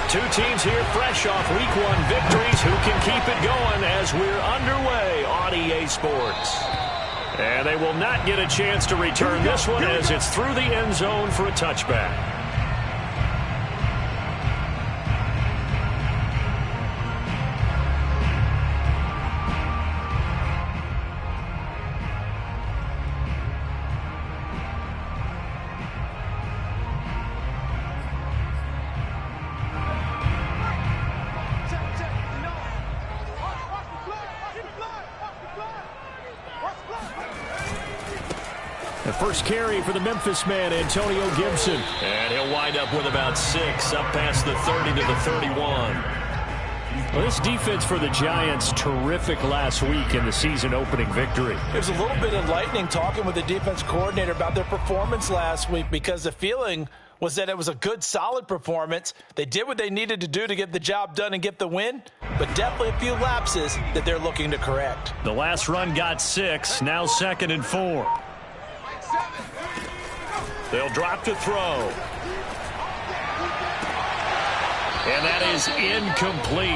Two teams here fresh off Week 1 victories. Who can keep it going as we're underway on EA Sports? And they will not get a chance to return this one as it's through the end zone for a touchback. The first carry for the Memphis man, Antonio Gibson. And he'll wind up with about 6, up past the 30 to the 31. Well, this defense for the Giants, terrific last week in the season-opening victory. It was a little bit enlightening talking with the defense coordinator about their performance last week because the feeling was that it was a good, solid performance. They did what they needed to do to get the job done and get the win, but definitely a few lapses that they're looking to correct. The last run got 6, now 2nd and 4. They'll drop to throw. And that is incomplete.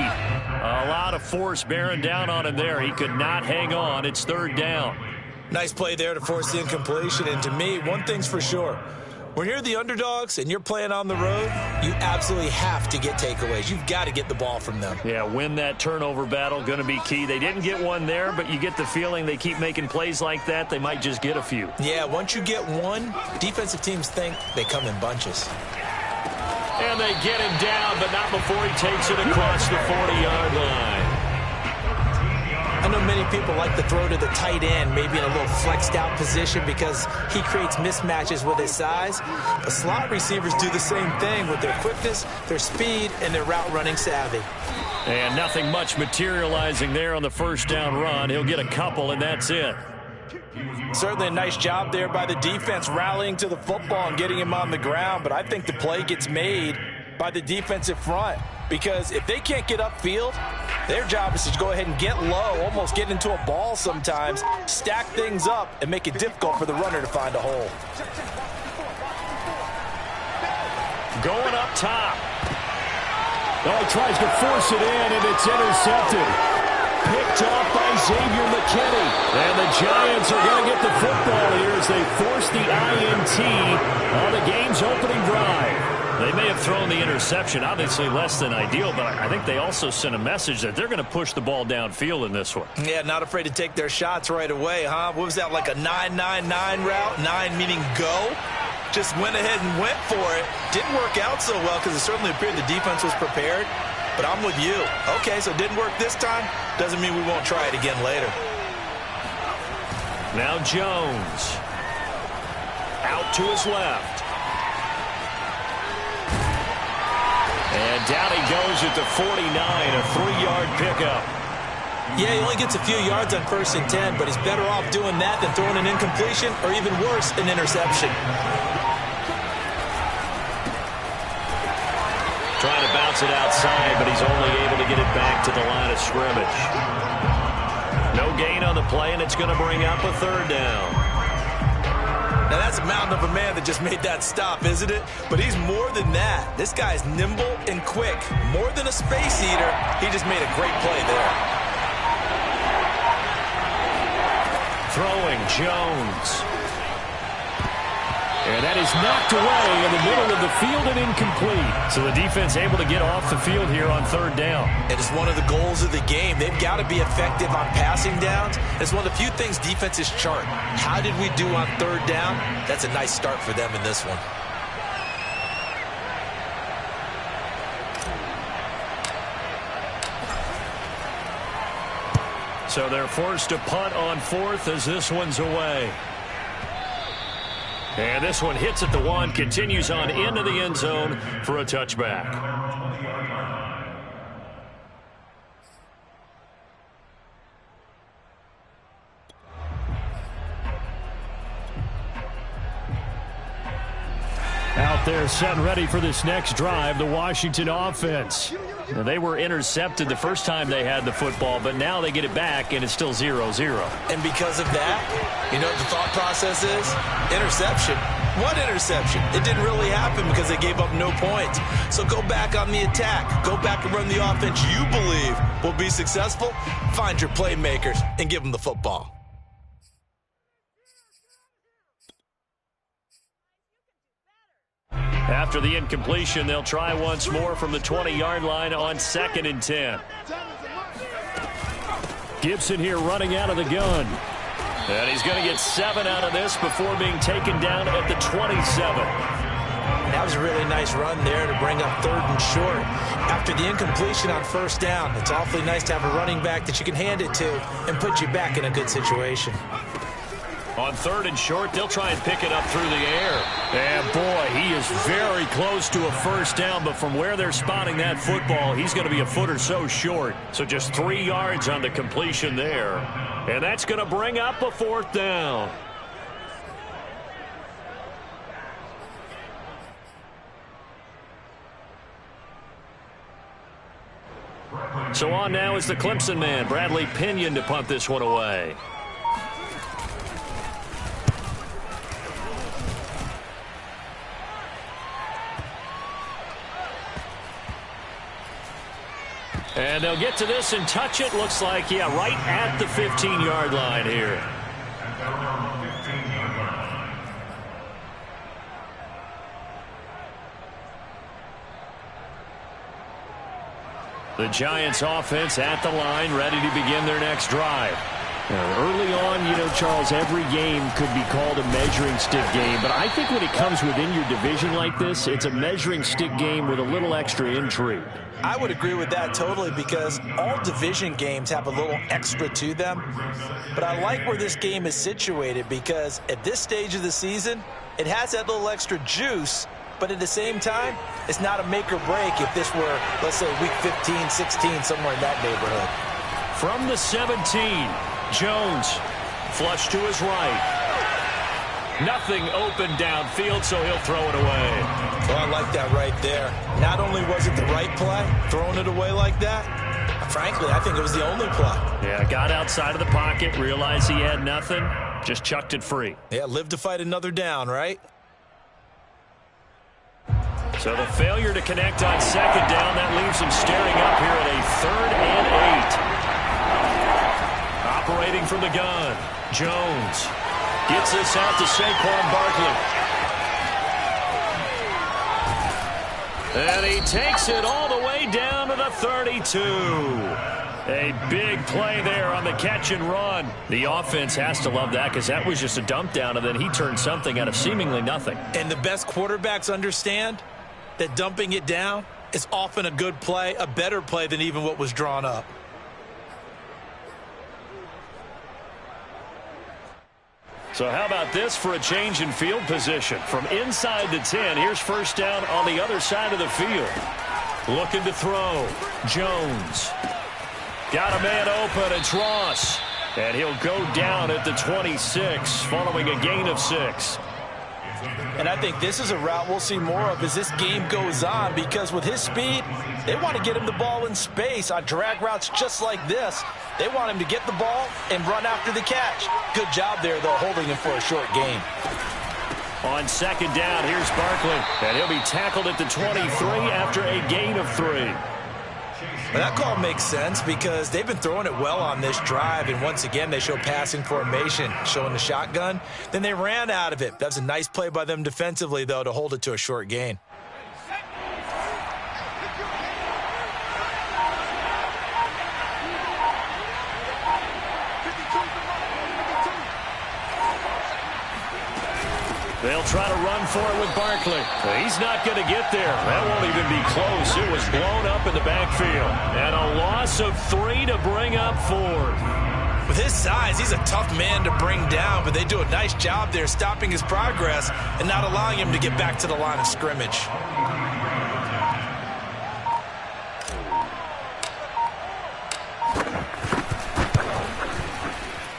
A lot of force bearing down on him there. He could not hang on. It's 3rd down. Nice play there to force the incompletion. And to me, one thing's for sure. When you're the underdogs and you're playing on the road, you absolutely have to get takeaways. You've got to get the ball from them. Yeah, win that turnover battle, going to be key. They didn't get one there, but you get the feeling they keep making plays like that, they might just get a few. Yeah, once you get one, defensive teams think they come in bunches. And they get him down, but not before he takes it across the 40-yard line. I know many people like to throw to the tight end, maybe in a little flexed out position because he creates mismatches with his size. But slot receivers do the same thing with their quickness, their speed, and their route running savvy. And nothing much materializing there on the first down run. He'll get a couple, and that's it. Certainly a nice job there by the defense rallying to the football and getting him on the ground. But I think the play gets made by the defensive front because if they can't get upfield, their job is to go ahead and get low, almost get into a ball sometimes, stack things up, and make it difficult for the runner to find a hole. Going up top. Oh, he tries to force it in, and it's intercepted. Picked off by Xavier McKinney. And the Giants are going to get the football here as they force the INT on the game's opening drive. They may have thrown the interception, obviously less than ideal, but I think they also sent a message that they're going to push the ball downfield in this one. Yeah, not afraid to take their shots right away, huh? What was that, like a 9-9-9 route? 9 meaning go? Just went ahead and went for it. Didn't work out so well because it certainly appeared the defense was prepared. But I'm with you. Okay, so it didn't work this time. Doesn't mean we won't try it again later. Now Jones. Out to his left. And down he goes at the 49, a 3-yard pickup. Yeah, he only gets a few yards on 1st and 10, but he's better off doing that than throwing an incompletion or even worse, an interception. Trying to bounce it outside, but he's only able to get it back to the line of scrimmage. No gain on the play, and it's going to bring up a 3rd down. Now, that's a mountain of a man that just made that stop, isn't it? But he's more than that. This guy's nimble and quick. More than a space eater, he just made a great play there. Throwing Jones. And that is knocked away in the middle of the field and incomplete. So the defense able to get off the field here on 3rd down. It is one of the goals of the game. They've got to be effective on passing downs. It's one of the few things defenses chart. How did we do on 3rd down? That's a nice start for them in this one. So they're forced to punt on 4th as this one's away. And this one hits at the 1, continues on into the end zone for a touchback. Out there set and ready for this next drive, the Washington offense. Now, they were intercepted the first time they had the football, but now they get it back, and it's still 0-0. And because of that, you know what the thought process is? Interception. What interception? It didn't really happen because they gave up no points. So go back on the attack. Go back and run the offense you believe will be successful. Find your playmakers and give them the football. After the incompletion, they'll try once more from the 20-yard line on 2nd and 10. Gibson here running out of the gun. And he's going to get 7 out of this before being taken down at the 27. That was a really nice run there to bring up 3rd and short. After the incompletion on 1st down, it's awfully nice to have a running back that you can hand it to and put you back in a good situation. On 3rd and short, they'll try and pick it up through the air. And boy, he is very close to a 1st down, but from where they're spotting that football, he's going to be a foot or so short. So just 3 yards on the completion there. And that's going to bring up a 4th down. So on now is the Clemson man, Bradley Pinion, to punt this one away. And they'll get to this and touch it. Looks like, yeah, right at the 15-yard line here. The Giants offense at the line, ready to begin their next drive. Early on, you know, Charles, every game could be called a measuring stick game. But I think when it comes within your division like this, it's a measuring stick game with a little extra intrigue. I would agree with that totally because all division games have a little extra to them. But I like where this game is situated because at this stage of the season, it has that little extra juice. But at the same time, it's not a make or break if this were, let's say, week 15, 16, somewhere in that neighborhood. From the 17, Jones, flush to his right. Nothing open downfield, so he'll throw it away. Well, I like that right there. Not only was it the right play, throwing it away like that, frankly, I think it was the only play. Yeah, got outside of the pocket, realized he had nothing, just chucked it free. Yeah, live to fight another down, right? So the failure to connect on 2nd down, that leaves him staring up here at a 3rd and 8. Operating from the gun, Jones gets this out to Saquon Barkley. And he takes it all the way down to the 32. A big play there on the catch and run. The offense has to love that because that was just a dump down, and then he turned something out of seemingly nothing. And the best quarterbacks understand that dumping it down is often a good play, a better play than even what was drawn up. So how about this for a change in field position? From inside the 10, here's 1st down on the other side of the field. Looking to throw. Jones. Got a man open. It's Ross. And he'll go down at the 26 following a gain of 6. And I think this is a route we'll see more of as this game goes on because with his speed, they want to get him the ball in space on drag routes just like this. They want him to get the ball and run after the catch. Good job there, though, holding him for a short gain. On 2nd down, here's Barkley. And he'll be tackled at the 23 after a gain of 3. Well, that call makes sense because they've been throwing it well on this drive, and once again they show passing formation, showing the shotgun. Then they ran out of it. That's a nice play by them defensively, though, to hold it to a short gain. They'll try to run for it with Barkley. He's not going to get there. That won't even be close. It was blown up in the backfield. And a loss of 3 to bring up 4. With his size, he's a tough man to bring down, but they do a nice job there stopping his progress and not allowing him to get back to the line of scrimmage.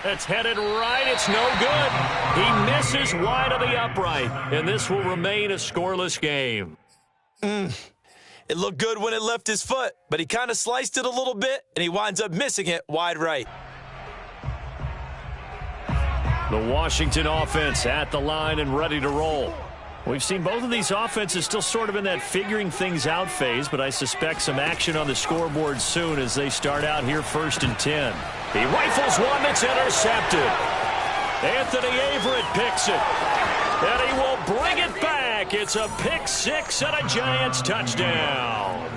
It's headed right. It's no good. He misses wide of the upright, and this will remain a scoreless game. It looked good when it left his foot, but he kind of sliced it a little bit, and he winds up missing it wide right. The Washington offense at the line and ready to roll. We've seen both of these offenses still sort of in that figuring things out phase, but I suspect some action on the scoreboard soon as they start out here 1st and 10. He rifles one that's intercepted. Anthony Averett picks it. And he will bring it back. It's a pick six and a Giants touchdown.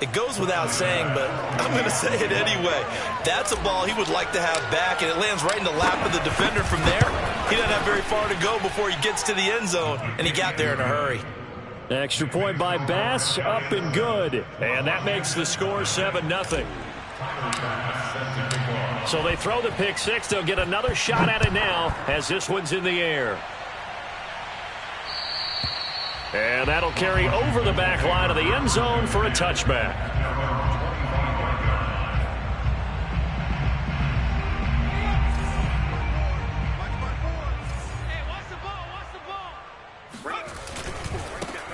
It goes without saying, but I'm going to say it anyway. That's a ball he would like to have back, and it lands right in the lap of the defender from there. He doesn't have very far to go before he gets to the end zone, and he got there in a hurry. Extra point by Bass, up and good. And that makes the score 7-0. So they throw the pick six. They'll get another shot at it now as this one's in the air. And that'll carry over the back line of the end zone for a touchback.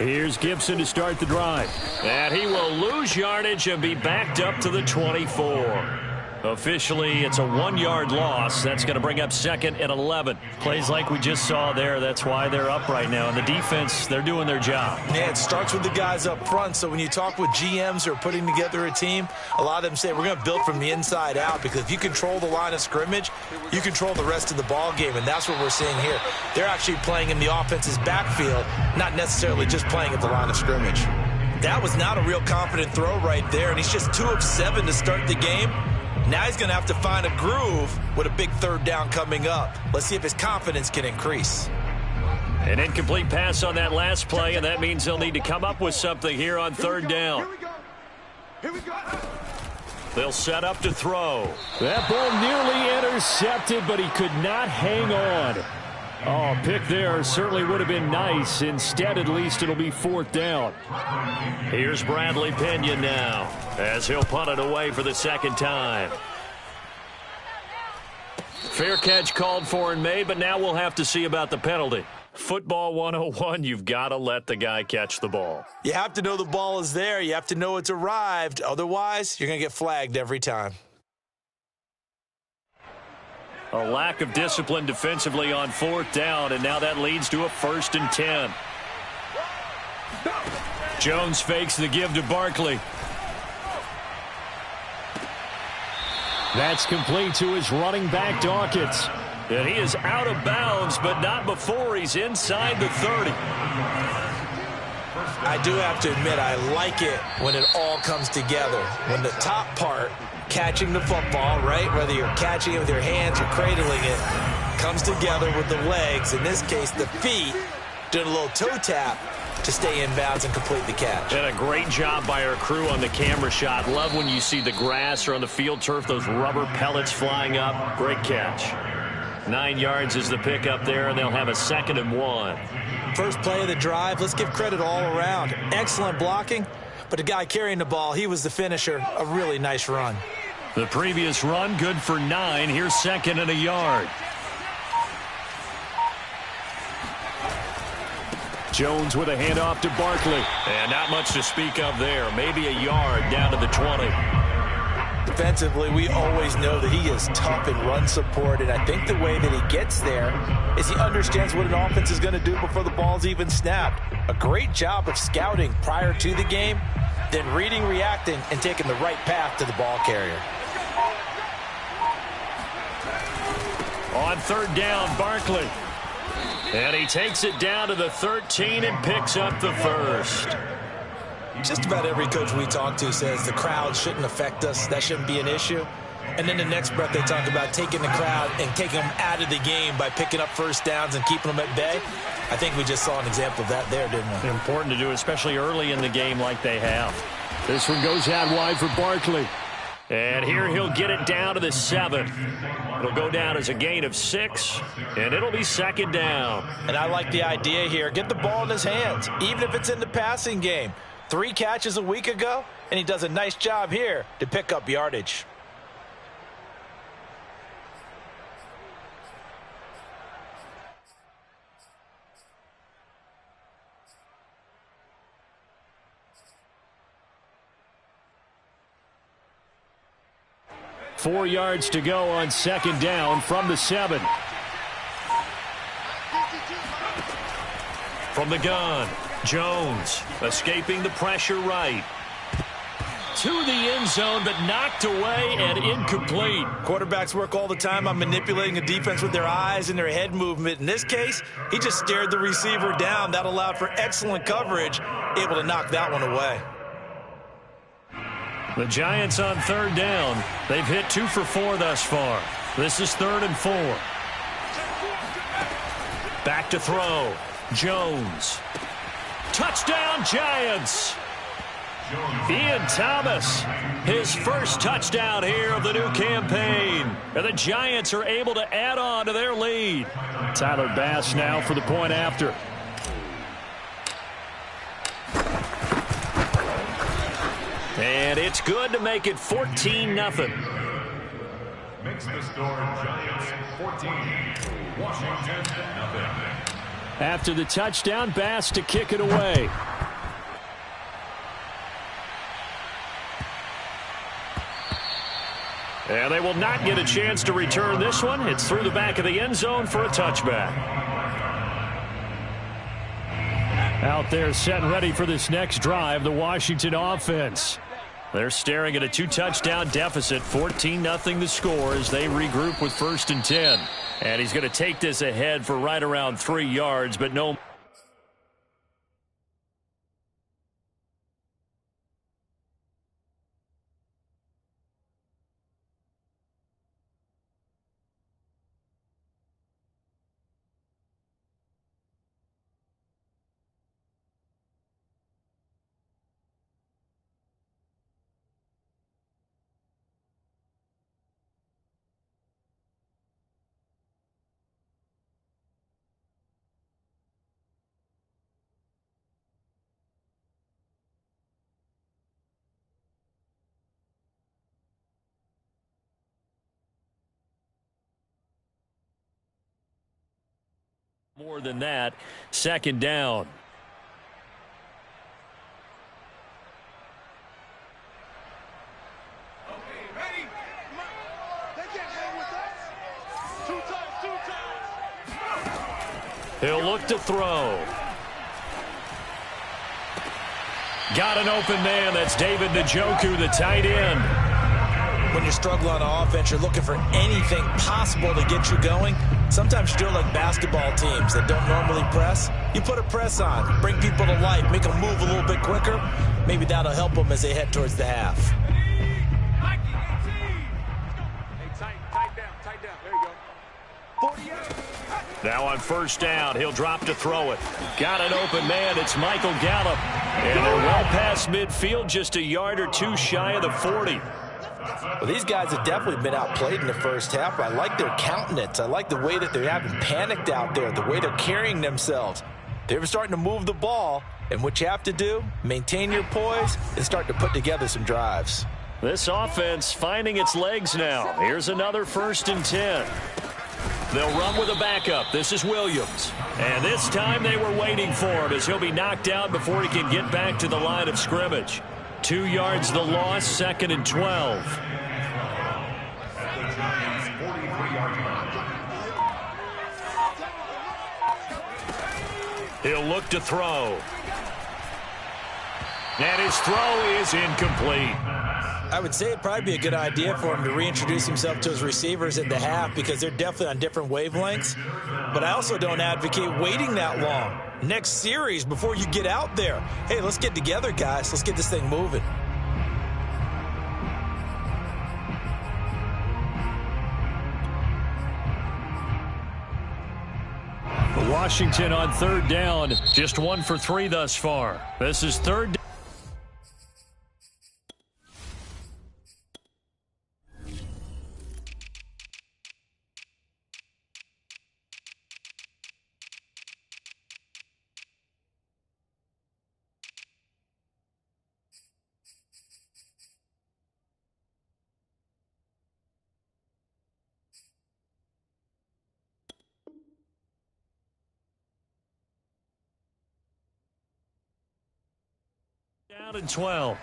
Here's Gibson to start the drive. And he will lose yardage and be backed up to the 24. Officially, it's a 1-yard loss. That's going to bring up 2nd and 11. Plays like we just saw there. That's why they're up right now. And the defense, they're doing their job. Yeah, it starts with the guys up front. So when you talk with GMs who are putting together a team, a lot of them say we're going to build from the inside out, because if you control the line of scrimmage, you control the rest of the ball game. And that's what we're seeing here. They're actually playing in the offense's backfield, not necessarily just playing at the line of scrimmage. That was not a real confident throw right there. And he's just 2 of 7 to start the game. Now he's going to have to find a groove with a big 3rd down coming up. Let's see if his confidence can increase. An incomplete pass on that last play, and that means they'll need to come up with something here on 3rd down. Here we go. They'll set up to throw. That ball nearly intercepted, but he could not hang on. Oh, pick there certainly would have been nice. Instead, at least, it'll be 4th down. Here's Bradley Pena now as he'll punt it away for the 2nd time. Fair catch called for and made, but now we'll have to see about the penalty. Football 101, you've got to let the guy catch the ball. You have to know the ball is there. You have to know it's arrived. Otherwise, you're going to get flagged every time. A lack of discipline defensively on 4th down, and now that leads to a 1st and 10. Jones fakes the give to Barkley. That's complete to his running back, Dawkins. And he is out of bounds, but not before he's inside the 30. I do have to admit, I like it when it all comes together. When the top part, catching the football, right, whether you're catching it with your hands or cradling it, comes together with the legs, in this case the feet, doing a little toe tap to stay in bounds and complete the catch. And a great job by our crew on the camera shot. Love when you see the grass or on the field turf, those rubber pellets flying up. Great catch. 9 yards is the pickup there, and they'll have a 2nd and 1. First play of the drive, let's give credit all around. Excellent blocking, but the guy carrying the ball, he was the finisher. A really nice run. The previous run, good for 9. Here's 2nd and a yard. Jones with a handoff to Barkley. And not much to speak of there. Maybe a yard down to the 20. Defensively, we always know that he is tough in run support, and I think the way that he gets there is he understands what an offense is going to do before the ball's even snapped. A great job of scouting prior to the game, then reading, reacting, and taking the right path to the ball carrier. On 3rd down, Barkley. And he takes it down to the 13 and picks up the 1st. Just about every coach we talk to says the crowd shouldn't affect us. That shouldn't be an issue. And then the next breath they talk about taking the crowd and taking them out of the game by picking up 1st downs and keeping them at bay. I think we just saw an example of that there, didn't we? Important to do, especially early in the game like they have. This one goes out wide for Barkley. And here he'll get it down to the 7. It'll go down as a gain of 6, and it'll be 2nd down. And I like the idea here. Get the ball in his hands, even if it's in the passing game. 3 catches a week ago, and he does a nice job here to pick up yardage. Four yards to go on 2nd down from the 7. From the gun, Jones escaping the pressure right. To the end zone, but knocked away and incomplete. Quarterbacks work all the time on manipulating a defense with their eyes and their head movement. In this case, he just stared the receiver down. That allowed for excellent coverage, able to knock that one away. The Giants on third down. They've hit 2 for 4 thus far. This is 3rd and 4. Back to throw. Jones. Touchdown, Giants. Ian Thomas, his first touchdown here of the new campaign. And the Giants are able to add on to their lead. Tyler Bass now for the point after. And it's good to make it 14-0. Makes the score Giants 14, Washington 0. After the touchdown, Bass to kick it away. And they will not get a chance to return this one. It's through the back of the end zone for a touchback. Out there set and ready for this next drive, the Washington offense. They're staring at a 2-touchdown deficit, 14-0 the score as they regroup with 1st and 10. And he's going to take this ahead for right around 3 yards, but no. More than that, 2nd down. He'll look to throw. Got an open man. That's David Njoku, the tight end. When you struggle on offense, you're looking for anything possible to get you going. Sometimes you do it like basketball teams that don't normally press. You put a press on, bring people to life, make them move a little bit quicker. Maybe that'll help them as they head towards the half. Now on 1st down, he'll drop to throw it. Got an open man. It's Michael Gallup. And they're well past midfield, just a yard or 2 shy of the 40. Well, these guys have definitely been outplayed in the first half. I like their countenance. I like the way that they're having panicked out there, the way they're carrying themselves. They're starting to move the ball, and what you have to do, maintain your poise and start to put together some drives. This offense finding its legs now. Here's another 1st and 10. They'll run with a backup. This is Williams. And this time they were waiting for him as he'll be knocked out before he can get back to the line of scrimmage. 2 yards the loss, 2nd and 12. He'll look to throw. And his throw is incomplete. I would say it'd probably be a good idea for him to reintroduce himself to his receivers at the half because they're definitely on different wavelengths. But I also don't advocate waiting that long. Next series before you get out there. Hey, let's get together, guys. Let's get this thing moving. Washington on 3rd down, just 1 for 3 thus far. This is 3rd down. Down and 12.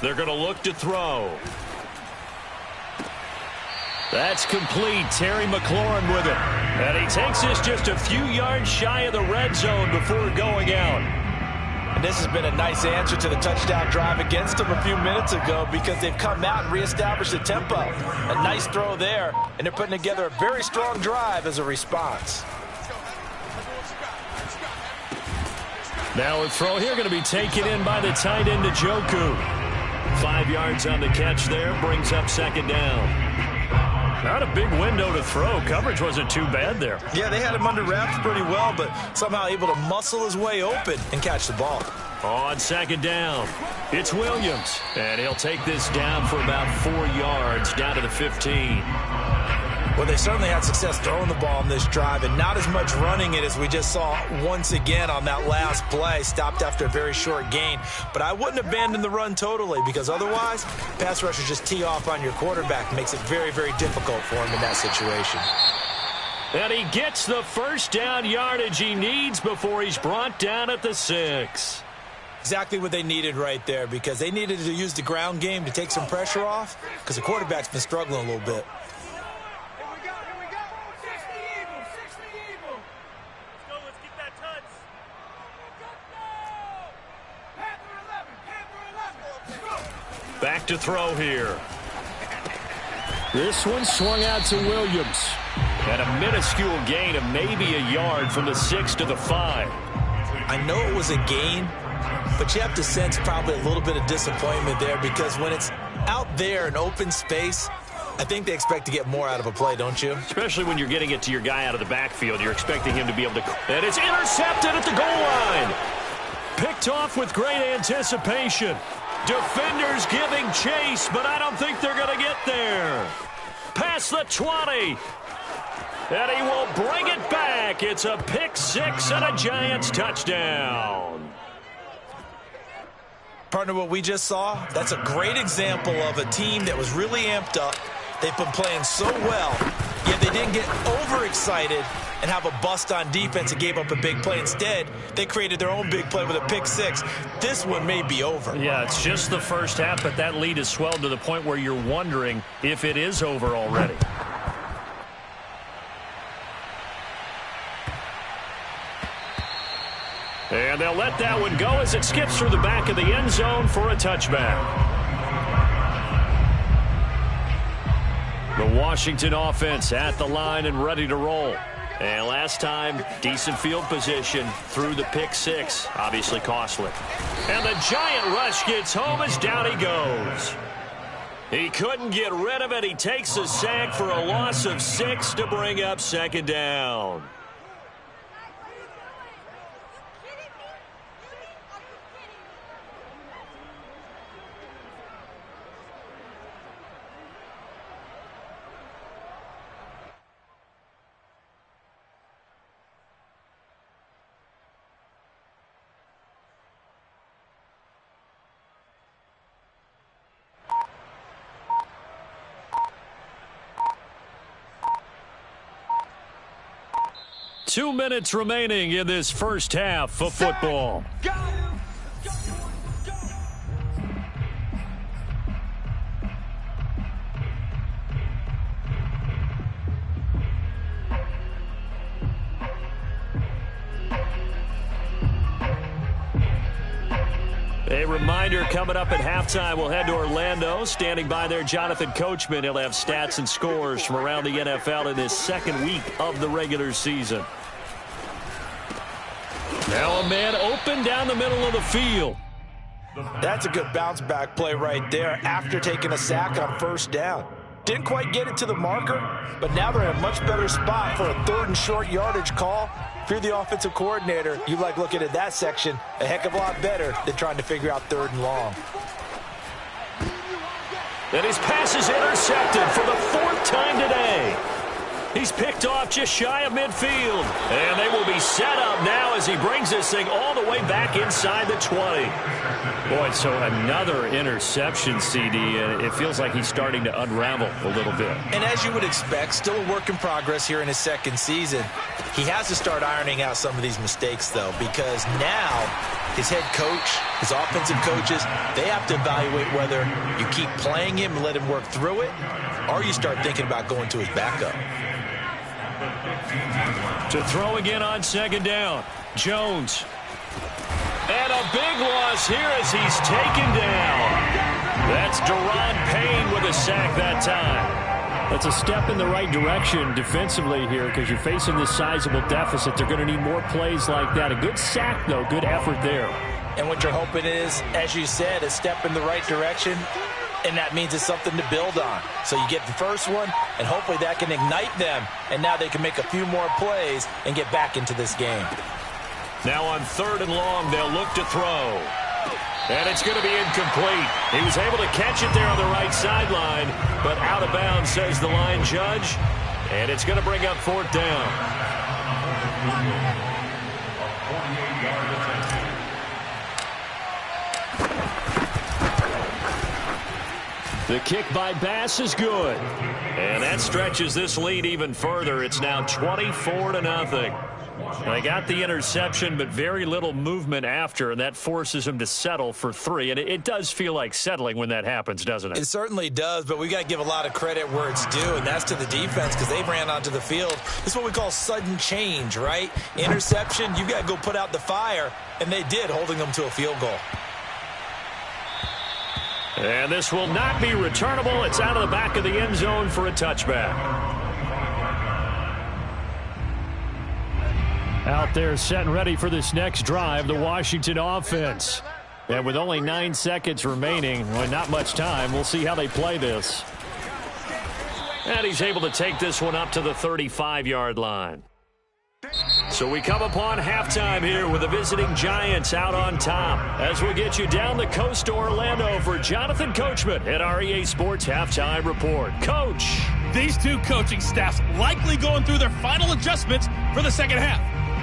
They're going to look to throw. That's complete. Terry McLaurin with it. And he takes this just a few yards shy of the red zone before going out. And this has been a nice answer to the touchdown drive against them a few minutes ago because they've come out and reestablished the tempo. A nice throw there, and they're putting together a very strong drive as a response. Now a throw here going to be taken in by the tight end Njoku. 5 yards on the catch there, brings up second down. Not a big window to throw. Coverage wasn't too bad there. Yeah, they had him under wraps pretty well, but somehow able to muscle his way open and catch the ball. On second down, it's Williams. And he'll take this down for about 4 yards, down to the 15. Well, they certainly had success throwing the ball on this drive and not as much running it as we just saw once again on that last play. Stopped after a very short gain. But I wouldn't abandon the run totally because otherwise, pass rushers just tee off on your quarterback. Makes it very, very difficult for him in that situation. And he gets the first down yardage he needs before he's brought down at the 6. Exactly what they needed right there because they needed to use the ground game to take some pressure off because the quarterback's been struggling a little bit. Back to throw here. This one swung out to Williams. And a minuscule gain of maybe a yard from the 6 to the 5. I know it was a gain, but you have to sense probably a little bit of disappointment there because when it's out there in open space, I think they expect to get more out of a play, don't you? Especially when you're getting it to your guy out of the backfield. You're expecting him to be able to... And it's intercepted at the goal line. Picked off with great anticipation. Defenders giving chase, but I don't think they're going to get there. Past the 20. And he will bring it back. It's a pick 6 and a Giants touchdown. Partner, what we just saw, that's a great example of a team that was really amped up. They've been playing so well, yet they didn't get overexcited and have a bust on defense and gave up a big play. Instead, they created their own big play with a pick 6. This one may be over. Yeah, it's just the first half, but that lead has swelled to the point where you're wondering if it is over already. And they'll let that one go as it skips through the back of the end zone for a touchback. The Washington offense at the line and ready to roll. And last time, decent field position through the pick 6. Obviously costly. And the giant rush gets home as down he goes. He couldn't get rid of it. He takes a sack for a loss of 6 to bring up second down. Two minutes remaining in this first half of football. A reminder, coming up at halftime, we'll head to Orlando. Standing by there, Jonathan Coachman. He'll have stats and scores from around the NFL in this second week of the regular season. Now a man open down the middle of the field. That's a good bounce back play right there after taking a sack on first down. Didn't quite get it to the marker, but now they're in a much better spot for a 3rd and short yardage call. If you're the offensive coordinator, you like looking at that section a heck of a lot better than trying to figure out 3rd and long. And his pass is intercepted for the 4th time today. He's picked off just shy of midfield. And they will be set up now as he brings this thing all the way back inside the 20. Boy, so another interception, CD, and it feels like he's starting to unravel a little bit. And as you would expect, still a work in progress here in his second season. He has to start ironing out some of these mistakes, though, because now his head coach, his offensive coaches, they have to evaluate whether you keep playing him and let him work through it, or you start thinking about going to his backup. To throw again on second down, Jones. And a big loss here as he's taken down. That's Deron Payne with a sack that time. That's a step in the right direction defensively here because you're facing this sizable deficit. They're going to need more plays like that. A good sack, though. Good effort there. And what you're hoping is, as you said, a step in the right direction, and that means it's something to build on. So you get the first one, and hopefully that can ignite them, and now they can make a few more plays and get back into this game. Now on 3rd and long, they'll look to throw. And it's going to be incomplete. He was able to catch it there on the right sideline, but out of bounds, says the line judge. And it's going to bring up 4th down. The kick by Bass is good. And that stretches this lead even further. It's now 24-0. They got the interception, but very little movement after, and that forces them to settle for 3. And it does feel like settling when that happens, doesn't it? It certainly does, but we got to give a lot of credit where it's due, and that's to the defense because they ran onto the field. This is what we call sudden change, right? Interception, you got to go put out the fire, and they did, holding them to a field goal. And this will not be returnable. It's out of the back of the end zone for a touchback. Out there set and ready for this next drive, the Washington offense. And with only 9 seconds remaining, well, not much time, we'll see how they play this. And he's able to take this one up to the 35-yard line. So we come upon halftime here with the visiting Giants out on top. As we get you down the coast to Orlando for Jonathan Coachman at our EA Sports Halftime Report. Coach. These two coaching staffs likely going through their final adjustments for the second half.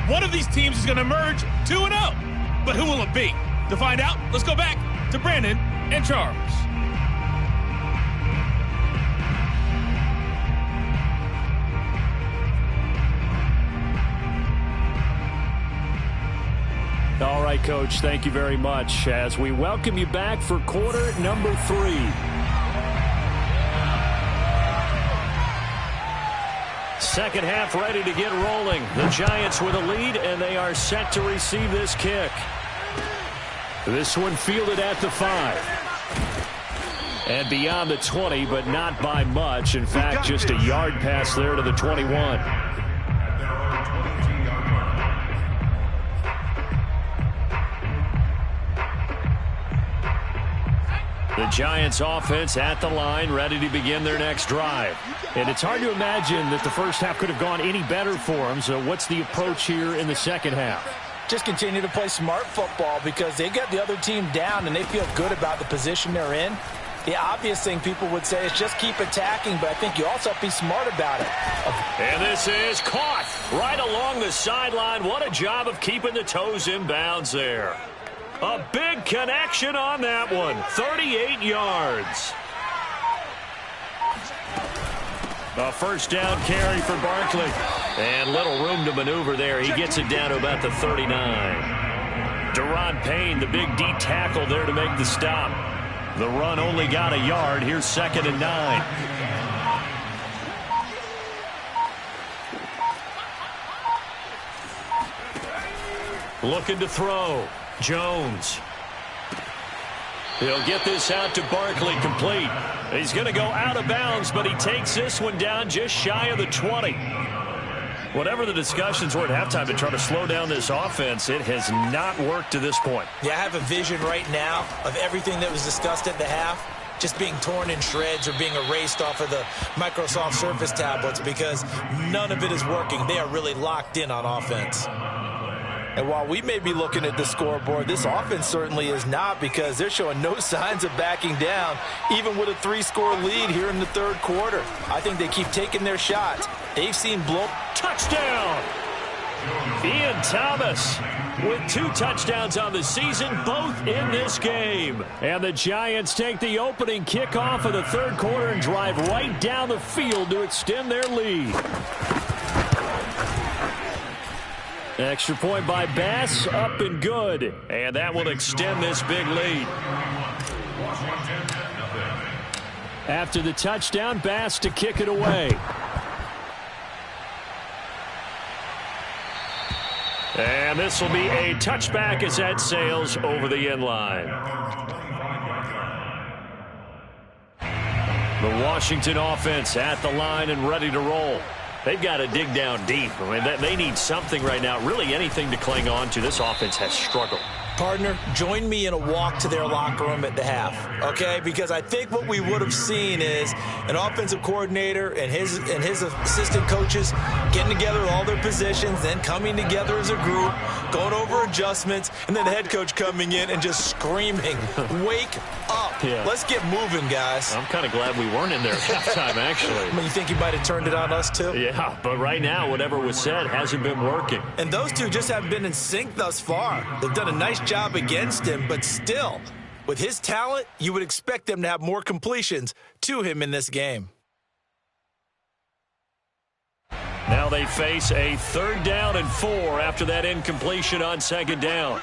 One of these teams is going to emerge 2-0. But who will it be? To find out, let's go back to Brandon and Charles. All right, Coach, thank you very much as we welcome you back for quarter number 3. Second half ready to get rolling. The Giants with a lead, and they are set to receive this kick. This one fielded at the 5. And beyond the 20, but not by much. In fact, just a yard pass there to the 21. The Giants offense at the line, ready to begin their next drive. And it's hard to imagine that the first half could have gone any better for them. So what's the approach here in the second half? Just continue to play smart football because they got the other team down and they feel good about the position they're in. The obvious thing people would say is just keep attacking, but I think you also have to be smart about it. And this is caught right along the sideline. What a job of keeping the toes in bounds there. A big connection on that one. 38 yards. A first down carry for Barkley. And little room to maneuver there. He gets it down to about the 39. Deron Payne, the big D tackle there to make the stop. The run only got a yard. Here's 2nd and 9. Looking to throw. Jones. He'll get this out to Barkley, complete. He's going to go out of bounds, but he takes this one down just shy of the 20. Whatever the discussions were at halftime to try to slow down this offense, it has not worked to this point. Yeah, I have a vision right now of everything that was discussed at the half just being torn in shreds or being erased off of the Microsoft Surface tablets because none of it is working. They are really locked in on offense. And while we may be looking at the scoreboard, this offense certainly is not, because they're showing no signs of backing down, even with a 3-score lead here in the third quarter. I think they keep taking their shots. They've seen blow. Touchdown! Ian Thomas with 2 touchdowns on the season, both in this game. And the Giants take the opening kickoff of the third quarter and drive right down the field to extend their lead. Extra point by Bass, up and good. And that will extend this big lead. After the touchdown, Bass to kick it away. And this will be a touchback as that sails over the end line. The Washington offense at the line and ready to roll. They've got to dig down deep. I mean, they need something right now, really anything to cling on to. This offense has struggled. Partner, join me in a walk to their locker room at the half, okay? Because I think what we would have seen is an offensive coordinator and his assistant coaches getting together all their positions, then coming together as a group, going over adjustments, and then the head coach coming in and just screaming, wake up. Yeah. Let's get moving, guys. I'm kind of glad we weren't in there at halftime, actually. I mean, you think you might have turned it on us, too? Yeah, but right now, whatever was said hasn't been working. And those two just haven't been in sync thus far. They've done a nice job against him, but still, with his talent, you would expect them to have more completions to him in this game. Now they face a 3rd down and 4 after that incompletion on 2nd down.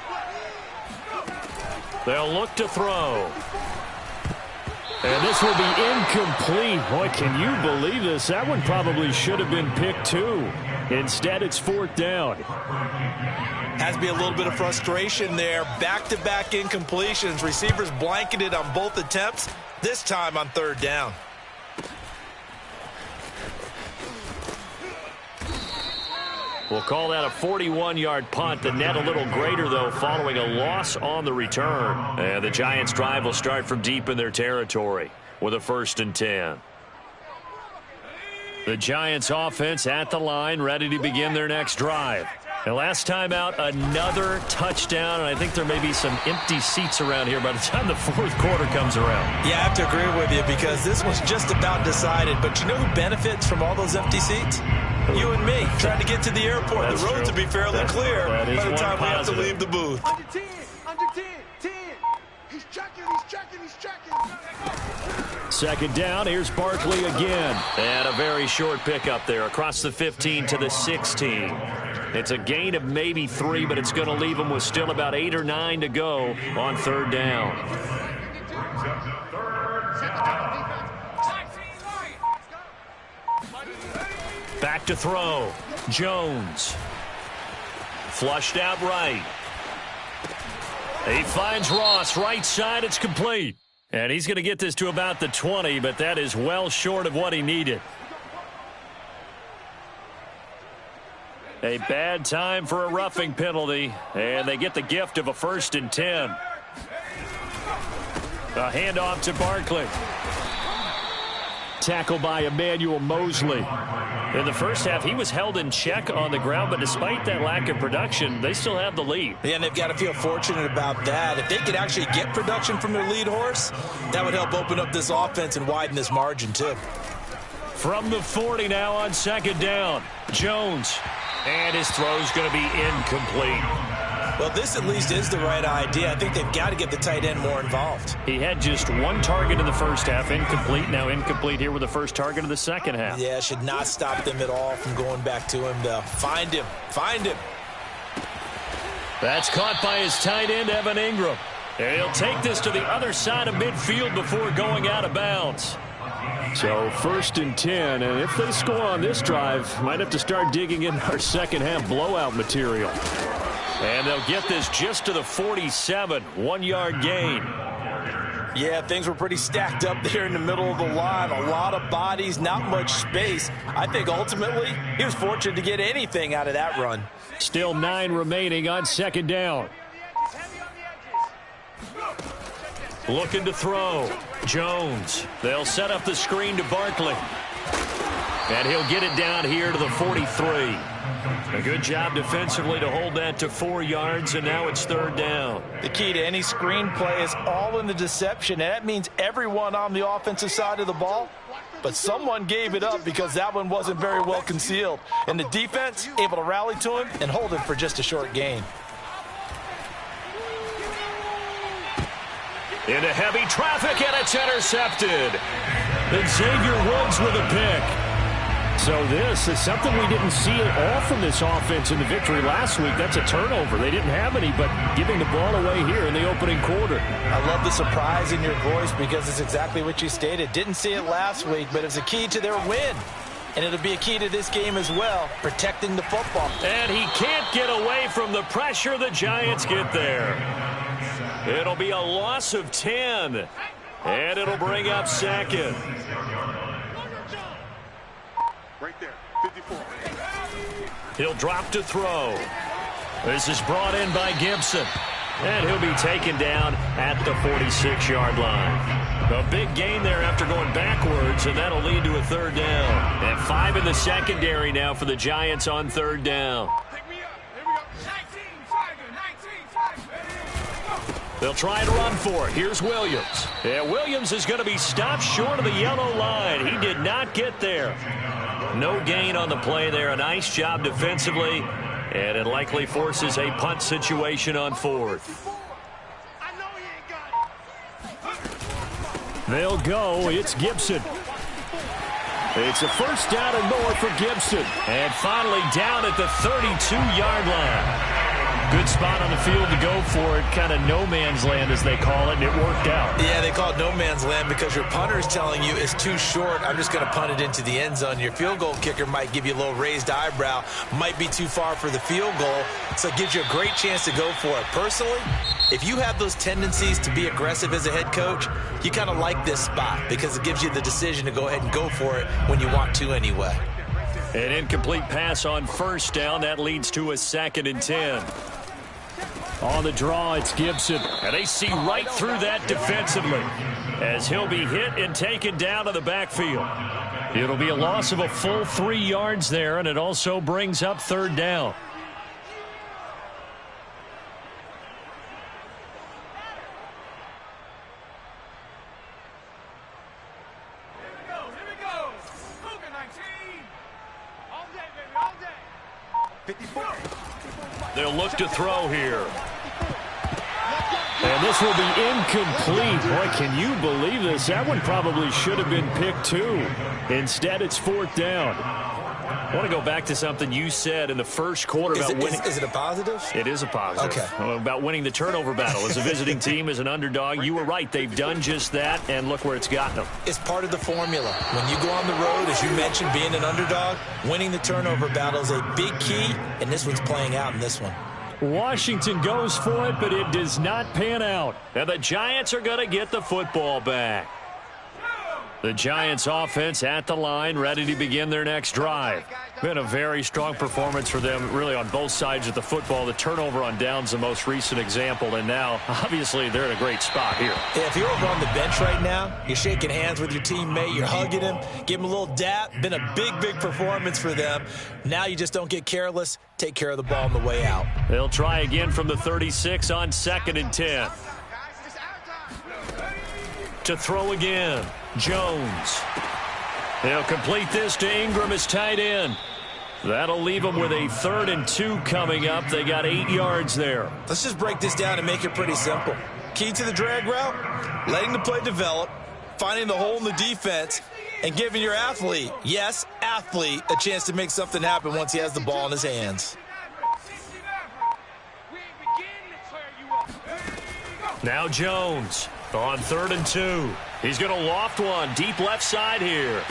They'll look to throw. And this will be incomplete. Boy, can you believe this? That one probably should have been picked too. Instead, it's 4th down. Has to be a little bit of frustration there. Back-to-back incompletions. Receivers blanketed on both attempts, this time on 3rd down. We'll call that a 41-yard punt. The net a little greater, though, following a loss on the return. And the Giants' drive will start from deep in their territory with a 1st and 10. The Giants' offense at the line, ready to begin their next drive. And last time out, another touchdown, and I think there may be some empty seats around here by the time the 4th quarter comes around. Yeah, I have to agree with you, because this one's just about decided. But you know who benefits from all those empty seats? You and me, trying to get to the airport. That's the roads will be fairly clear by the time we have to leave the booth. Under 10, 10. He's checking. 2nd down, here's Barkley again. And a very short pickup there across the 15 to the 16. It's a gain of maybe 3, but it's going to leave them with still about 8 or 9 to go on 3rd down. Back to throw. Jones. Flushed out right. He finds Ross right side. It's complete. And he's going to get this to about the 20, but that is well short of what he needed. A bad time for a roughing penalty, and they get the gift of a 1st and 10. A handoff to Barkley. Tackle by Emmanuel Mosley. In the first half, he was held in check on the ground, but despite that lack of production, they still have the lead. Yeah, and they've got to feel fortunate about that. If they could actually get production from their lead horse, that would help open up this offense and widen this margin, too. From the 40 now on 2nd down. Jones. And his throw's going to be incomplete. Well, this at least is the right idea. I think they've got to get the tight end more involved. He had just 1 target in the first half, incomplete. Now incomplete here with the first target of the second half. Yeah, should not stop them at all from going back to him, though. Find him. That's caught by his tight end, Evan Ingram. And he'll take this to the other side of midfield before going out of bounds. So 1st and 10, and if they score on this drive, might have to start digging in our second half blowout material. And they'll get this just to the 47, 1-yard gain. Yeah, things were pretty stacked up there in the middle of the line. A lot of bodies, not much space. I think ultimately he was fortunate to get anything out of that run. Still 9 remaining on 2nd down. Looking to throw. Jones. They'll set up the screen to Barkley. And he'll get it down here to the 43. A good job defensively to hold that to 4 yards, and now it's third down. The key to any screen play is all in the deception, and that means everyone on the offensive side of the ball. But someone gave it up because that one wasn't very well concealed. And the defense able to rally to him and hold him for just a short gain. Into heavy traffic, and it's intercepted. And Xavier Woods with a pick. So this is something we didn't see at all from this offense in the victory last week. That's a turnover. They didn't have any, but giving the ball away here in the opening quarter. I love the surprise in your voice because it's exactly what you stated. Didn't see it last week, but it's a key to their win. And it'll be a key to this game as well, protecting the football. And he can't get away from the pressure the Giants get there. It'll be a loss of 10, and it'll bring up second. Right there, 54. He'll drop to throw. This is brought in by Gibson. And he'll be taken down at the 46-yard line. A big gain there after going backwards, and that'll lead to a third down. And 5 in the secondary now for the Giants on third down. They'll try and run for it. Here's Williams. And Williams is going to be stopped short of the yellow line. He did not get there. No gain on the play there. A nice job defensively. And it likely forces a punt situation on fourth. They'll go. It's Gibson. It's a first down and more for Gibson. And finally down at the 32-yard line. Good spot on the field to go for it. Kind of no man's land, as they call it, and it worked out. Yeah, they call it no man's land because your punter is telling you it's too short. I'm just going to punt it into the end zone. Your field goal kicker might give you a little raised eyebrow. Might be too far for the field goal, so it gives you a great chance to go for it. Personally, if you have those tendencies to be aggressive as a head coach, you kind of like this spot because it gives you the decision to go ahead and go for it when you want to anyway. An incomplete pass on first down. That leads to a 2nd and 10. On the draw, it's Gibson. And they see right through that defensively as he'll be hit and taken down to the backfield. It'll be a loss of a full 3 yards there, and it also brings up third down. They'll look to throw here. And this will be incomplete. Boy, can you believe this? That one probably should have been picked too. Instead, it's fourth down. I want to go back to something you said in the first quarter about winning. Is it a positive? It is a positive. Okay. About winning the turnover battle. As a visiting team, as an underdog, you were right. They've done just that, and look where it's gotten them. It's part of the formula. When you go on the road, as you mentioned, being an underdog, winning the turnover battle is a big key, and this one's playing out in this one. Washington goes for it, but it does not pan out. And the Giants are going to get the football back. The Giants offense at the line, ready to begin their next drive. Been a very strong performance for them, really, on both sides of the football. The turnover on downs, the most recent example, and now, obviously, they're in a great spot here. Yeah, if you're over on the bench right now, you're shaking hands with your teammate, you're hugging him, give him a little dap. Been a big, big performance for them. Now you just don't get careless. Take care of the ball on the way out. They'll try again from the 36 on 2nd and 10. To throw again, Jones. They'll complete this to Ingram as tight end. That'll leave them with a 3rd and 2 coming up. They got 8 yards there. Let's just break this down and make it pretty simple. Key to the drag route, letting the play develop, finding the hole in the defense, and giving your athlete, yes, athlete, a chance to make something happen once he has the ball in his hands. Now Jones on 3rd and 2. He's going to loft one deep left side here.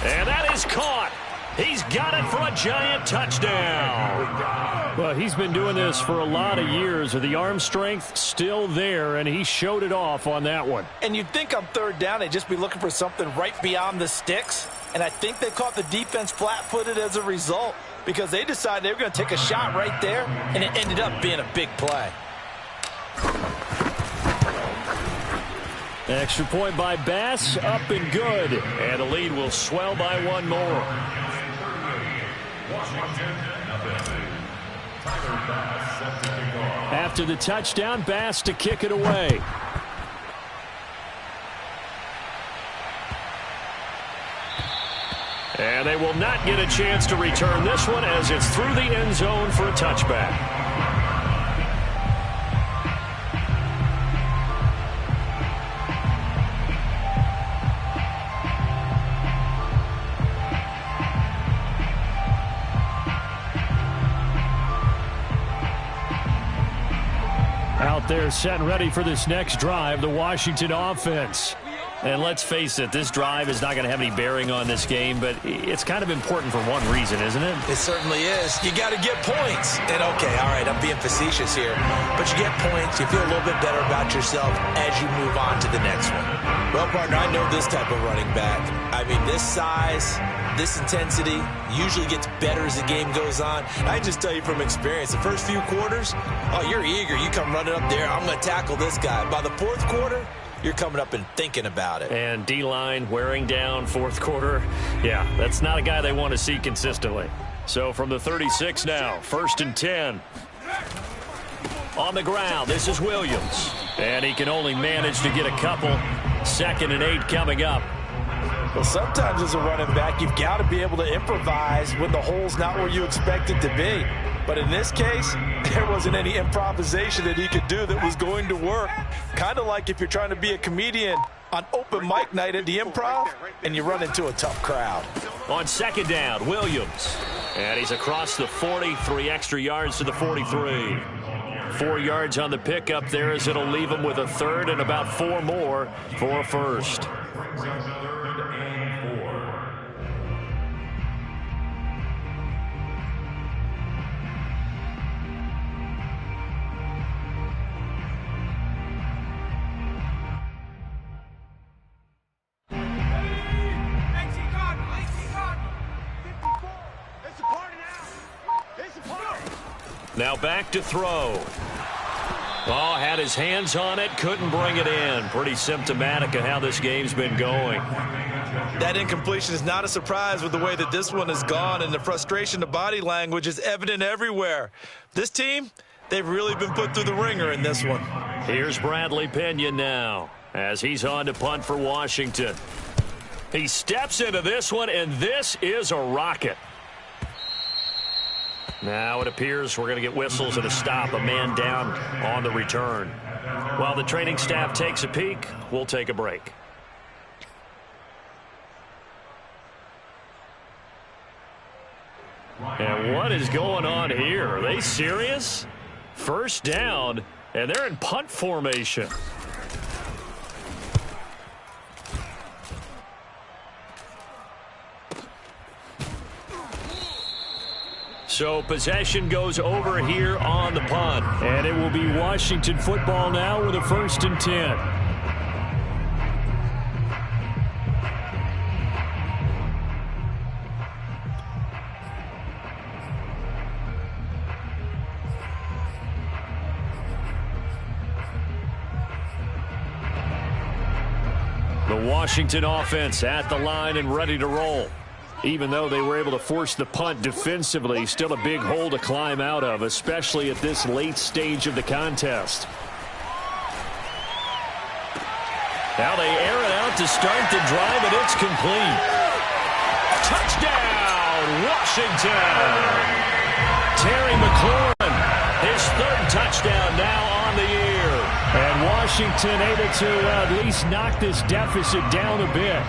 And that is caught. He's got it for a Giant touchdown. Well, he's been doing this for a lot of years. The arm strength still there, and he showed it off on that one. And you'd think on 3rd down they'd just be looking for something right beyond the sticks. And I think they caught the defense flat-footed as a result because they decided they were going to take a shot right there, and it ended up being a big play. Extra point by Bass, up and good. And the lead will swell by one more. After the touchdown, Bass to kick it away. And they will not get a chance to return this one as it's through the end zone for a touchback. Out there set and ready for this next drive, the Washington offense. And let's face it, this drive is not going to have any bearing on this game, but it's kind of important for one reason, isn't it? It certainly is. You got to get points. And, okay, all right, I'm being facetious here. But you get points, you feel a little bit better about yourself as you move on to the next one. Well, partner, I know this type of running back. I mean, this size, this intensity usually gets better as the game goes on. I just tell you from experience, the first few quarters, oh, you're eager. You come running up there, I'm going to tackle this guy. By the fourth quarter, you're coming up and thinking about it. And D-line wearing down fourth quarter. Yeah, that's not a guy they want to see consistently. So from the 36 now, 1st and 10. On the ground, this is Williams. And he can only manage to get a couple. 2nd and 8 coming up. Well, sometimes as a running back, you've got to be able to improvise when the hole's not where you expect it to be. But in this case, there wasn't any improvisation that he could do that was going to work. Kind of like if you're trying to be a comedian on open mic night at the Improv and you run into a tough crowd. On 2nd down, Williams. And he's across the 40, 3 extra yards to the 43. 4 yards on the pickup there as it'll leave him with a 3rd and about 4 more for a 1st. Now back to throw. Oh, had his hands on it, couldn't bring it in. Pretty symptomatic of how this game's been going. That incompletion is not a surprise with the way that this one has gone, and the frustration, the body language is evident everywhere. This team, they've really been put through the ringer in this one. Here's Bradley Pinion now as he's on to punt for Washington. He steps into this one, and this is a rocket. Now it appears we're going to get whistles and a stop, a man down on the return. While the training staff takes a peek, we'll take a break. And what is going on here? Are they serious? 1st down, and they're in punt formation. So possession goes over here on the punt. And it will be Washington football now with a 1st and 10. The Washington offense at the line and ready to roll. Even though they were able to force the punt defensively, still a big hole to climb out of, especially at this late stage of the contest. Now they air it out to start the drive, and it's complete. Touchdown, Washington! Terry McLaurin, his 3rd touchdown now on the year. And Washington able to at least knock this deficit down a bit.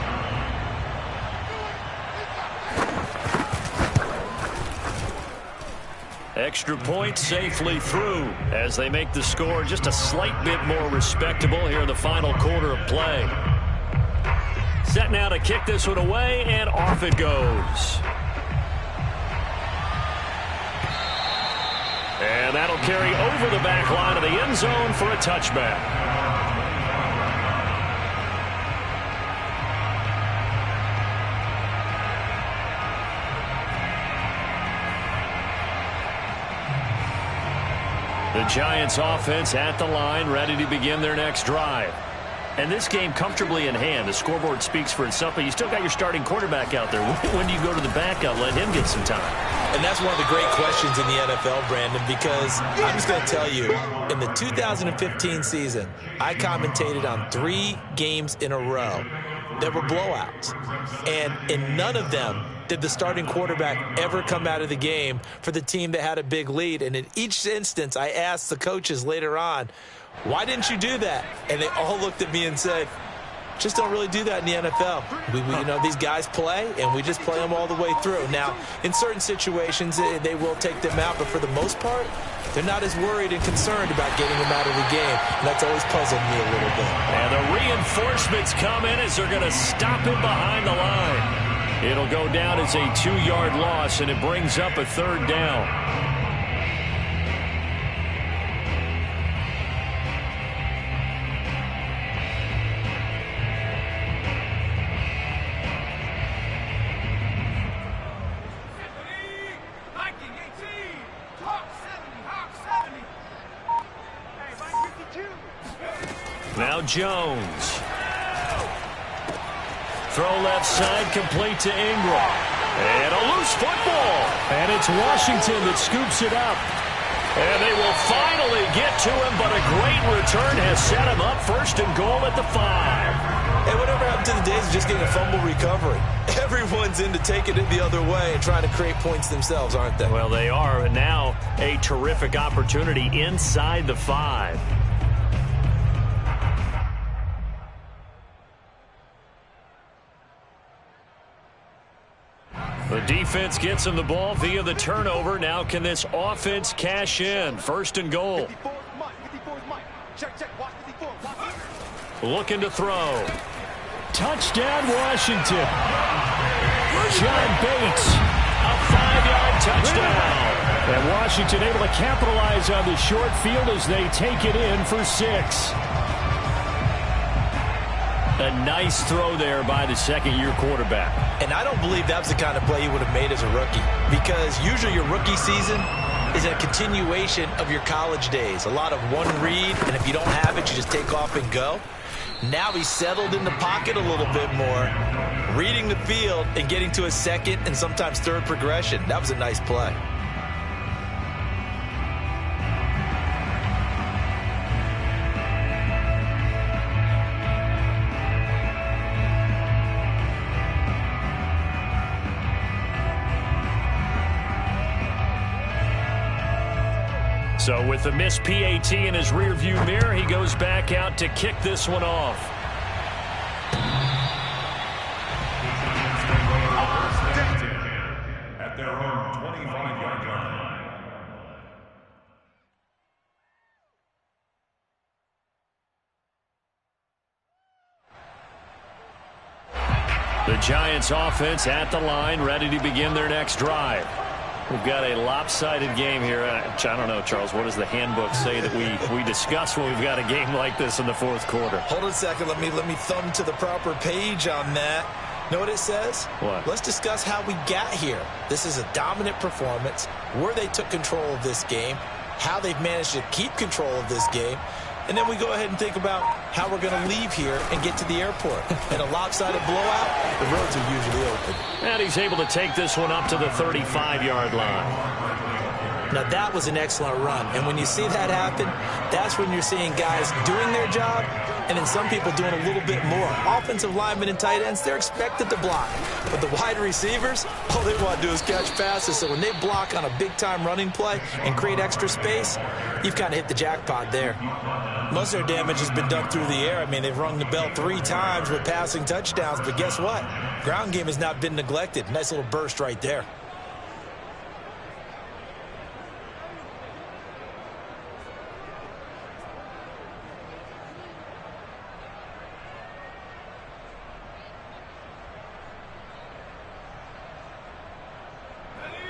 Extra point safely through as they make the score just a slight bit more respectable here in the final quarter of play. Set now to kick this one away, and off it goes. And that'll carry over the back line of the end zone for a touchback. The Giants offense at the line, ready to begin their next drive. And this game comfortably in hand. The scoreboard speaks for itself, but you still got your starting quarterback out there. When do you go to the backup? Let him get some time. And that's one of the great questions in the NFL, Brandon, because I'm just going to tell you, in the 2015 season, I commentated on 3 games in a row that were blowouts. And in none of them did the starting quarterback ever come out of the game for the team that had a big lead. And in each instance, I asked the coaches later on, why didn't you do that? And they all looked at me and said, just don't really do that in the NFL. You know, these guys play, and we just play them all the way through. Now, in certain situations, they will take them out, but for the most part, they're not as worried and concerned about getting them out of the game. And that's always puzzled me a little bit. And the reinforcements come in as they're going to stop him behind the line. It'll go down as a 2-yard loss, and it brings up a 3rd down. Now Jones. Throw left side, complete to Ingram. And a loose football. And it's Washington that scoops it up. And they will finally get to him, but a great return has set him up 1st and goal at the 5. Hey, whatever happened to the days of just getting a fumble recovery? Everyone's into taking it the other way and trying to create points themselves, aren't they? Well, they are. And now a terrific opportunity inside the 5. The defense gets him the ball via the turnover. Now can this offense cash in? 1st and goal. Looking to throw. Touchdown, Washington. John Bates. A 5-yard touchdown. And Washington able to capitalize on the short field as they take it in for 6. A nice throw there by the 2nd-year quarterback. And I don't believe that was the kind of play he would have made as a rookie, because usually your rookie season is a continuation of your college days. A lot of one read, and if you don't have it, you just take off and go. Now he's settled in the pocket a little bit more, reading the field and getting to a 2nd and sometimes 3rd progression. That was a nice play. So with the missed PAT in his rearview mirror, he goes back out to kick this one off. At their own 25-yard line. The Giants offense at the line, ready to begin their next drive. We've got a lopsided game here. I don't know, Charles, what does the handbook say that we discuss when we've got a game like this in the 4th quarter? Hold on a second. Let me thumb to the proper page on that. Know what it says? What? Let's discuss how we got here. This is a dominant performance, where they took control of this game, how they've managed to keep control of this game, and then we go ahead and think about how we're going to leave here and get to the airport. In a lopsided blowout, the roads are usually open. And he's able to take this one up to the 35-yard line. Now, that was an excellent run. And when you see that happen, that's when you're seeing guys doing their job and then some people doing a little bit more. Offensive linemen and tight ends, they're expected to block. But the wide receivers, all they want to do is catch passes. So when they block on a big-time running play and create extra space, you've kind of hit the jackpot there. Most of their damage has been done through the air. I mean, they've rung the bell 3 times with passing touchdowns. But guess what? Ground game has not been neglected. Nice little burst right there.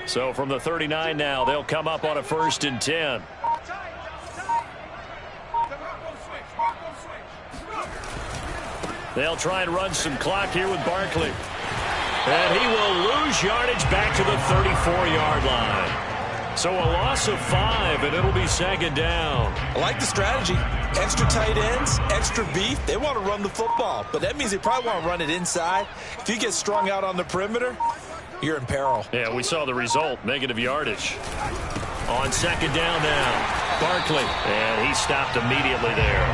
So from the 39 now, they'll come up on a 1st and 10. They'll try and run some clock here with Barkley. And he will lose yardage back to the 34-yard line. So a loss of 5, and it'll be second down. I like the strategy. Extra tight ends, extra beef. They want to run the football, but that means they probably want to run it inside. If you get strung out on the perimeter, you're in peril. Yeah, we saw the result, negative yardage. On second down now, Barkley, and he stopped immediately there.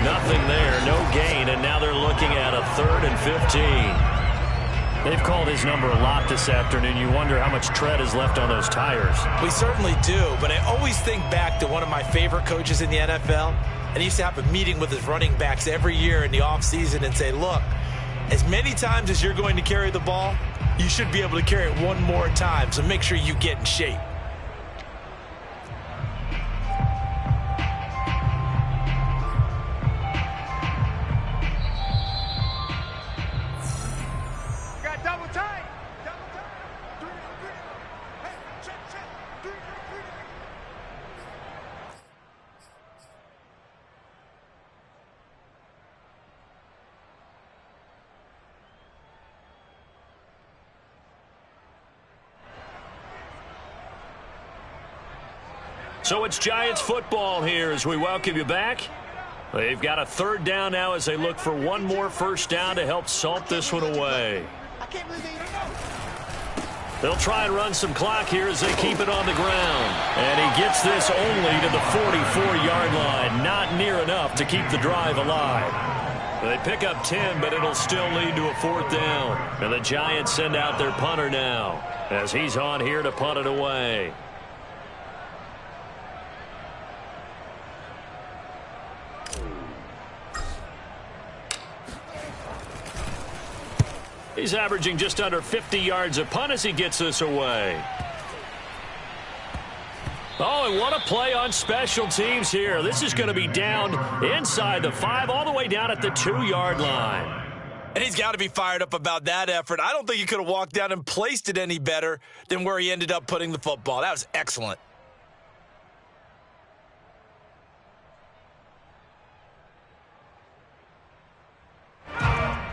Nothing there, no gain, and now they're looking at a 3rd and 15. They've called his number a lot this afternoon. You wonder how much tread is left on those tires. We certainly do, but I always think back to one of my favorite coaches in the NFL, and he used to have a meeting with his running backs every year in the offseason and say, look, as many times as you're going to carry the ball, you should be able to carry it one more time, so make sure you get in shape. So it's Giants football here as we welcome you back. They've got a 3rd down now as they look for one more first down to help salt this one away. They'll try and run some clock here as they keep it on the ground. And he gets this only to the 44-yard line. Not near enough to keep the drive alive. They pick up 10, but it'll still lead to a 4th down. And the Giants send out their punter now as he's on here to punt it away. He's averaging just under 50 yards a punt as he gets this away. Oh, and what a play on special teams here. This is going to be down inside the 5, all the way down at the 2-yard line. And he's got to be fired up about that effort. I don't think he could have walked down and placed it any better than where he ended up putting the football. That was excellent.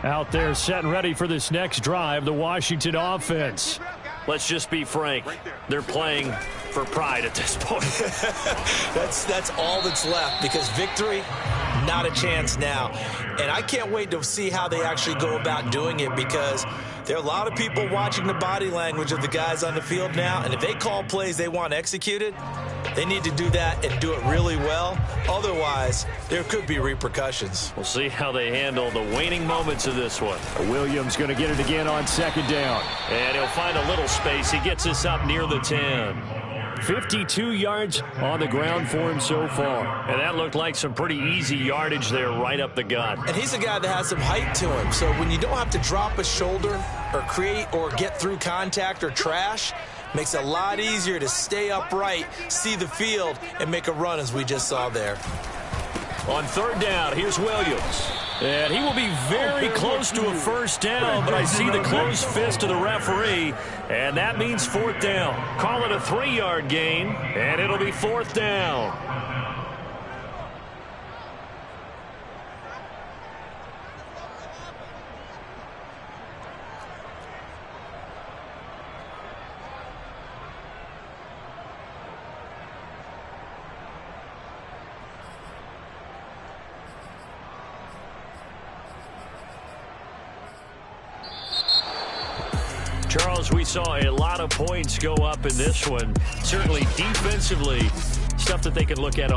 Out there set and ready for this next drive, the Washington offense. Let's just be frank. They're playing for pride at this point. That's all that's left, because victory, not a chance now. And I can't wait to see how they actually go about doing it, because there are a lot of people watching the body language of the guys on the field now, and if they call plays they want executed, they need to do that and do it really well. Otherwise, there could be repercussions. We'll see how they handle the waning moments of this one. Williams going to get it again on second down. And he'll find a little space. He gets us up near the 10. 52 yards on the ground for him so far. And that looked like some pretty easy yardage there right up the gut. And he's a guy that has some height to him. So when you don't have to drop a shoulder or create or get through contact or trash, makes it a lot easier to stay upright, see the field, and make a run as we just saw there. On 3rd down, here's Williams. And he will be very close to a first down, but I see the closed fist of the referee, and that means 4th down. Call it a 3-yard gain, and it'll be 4th down. Charles, we saw a lot of points go up in this one. Certainly defensively, stuff that they can look at on